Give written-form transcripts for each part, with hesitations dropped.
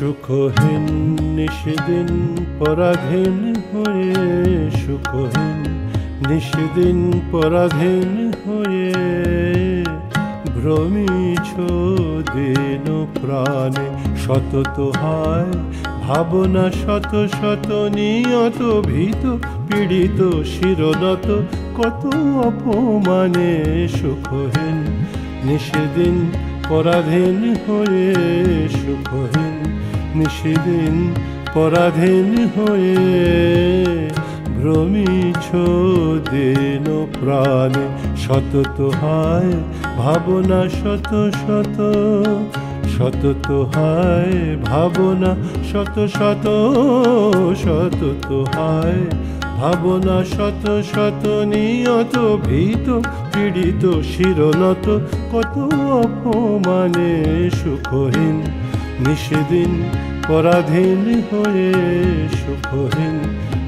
সুখহীন নিশিদিন পরাধীন হয়ে, সুখহীন নিশিদিন পরাধীন হয়ে, ভ্রমিছ দিন প্রাণে সতত হয় ভাবনা, শত শত নিয়ত ভীত পীড়িত শিরনত কত অপমানে। সুখহীন নিশিদিন পরাধীন হয়ে, সুখহীন নিশিদিন পরাধীন হয়ে, ভ্রমিছ দিন প্রাণে সতত হয় ভাবনা, শত শত সতত হয় ভাবনা, শত শত সতত হয় ভাবনা, শত শত নিয়ত ভীত পীড়িত শিরনত কত অপমানে। সুখহীন নিশিদিন পরাধীন হয়ে, সুখহীন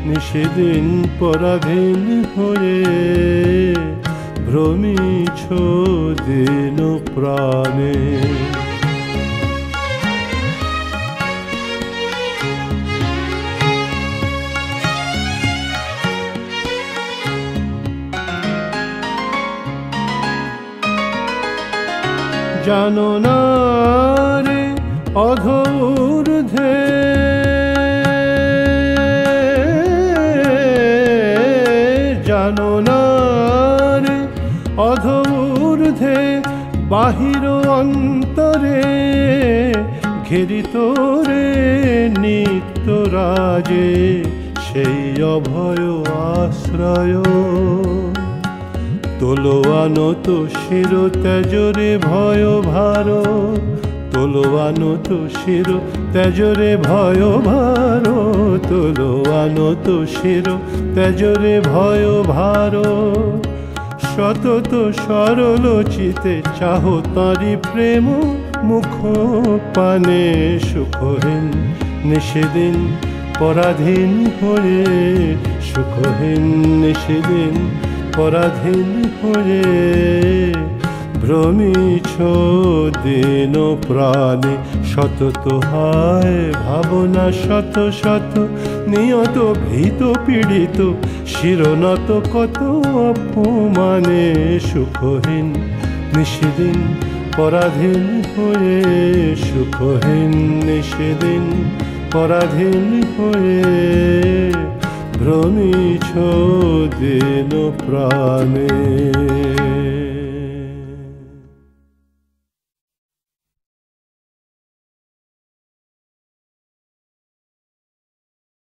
নিশিদিন পরাধীন হয়ে, ভ্রমিছ দিন প্রাণে। জানো না রে অধূর্ধ্বে, জানো না রে অধূর্ধ্বে, বাহির অন্তরে ঘেরিত রে নিত্য রাজে, সেই অভয় আশ্রয়। তোলোয়ানত শির ত্যাজরে ভয় ভার, তোলোয়ানত শির ত্যাজরে ভয় ভার, তোলোয়ানত শির ত্যাজরে ভয় ভার। সতত সরল চিতে চাহ তারি প্রেম মুখ পানে। সুখহীন নিশিদিন পরাধীন হয়ে, সুখহীন নিশিদিন পরাধীন হয়ে, ভ্রমিছ দিন প্রাণে সতত হয় ভাবনা, শত শত নিয়ত ভীত পীড়িত শিরনত কত অপমানে। সুখহীন নিশিদিন পরাধীন হয়ে, সুখহীন নিশিদিন পরাধীন হয়ে, ভ্রমিছ দিন প্রাণে।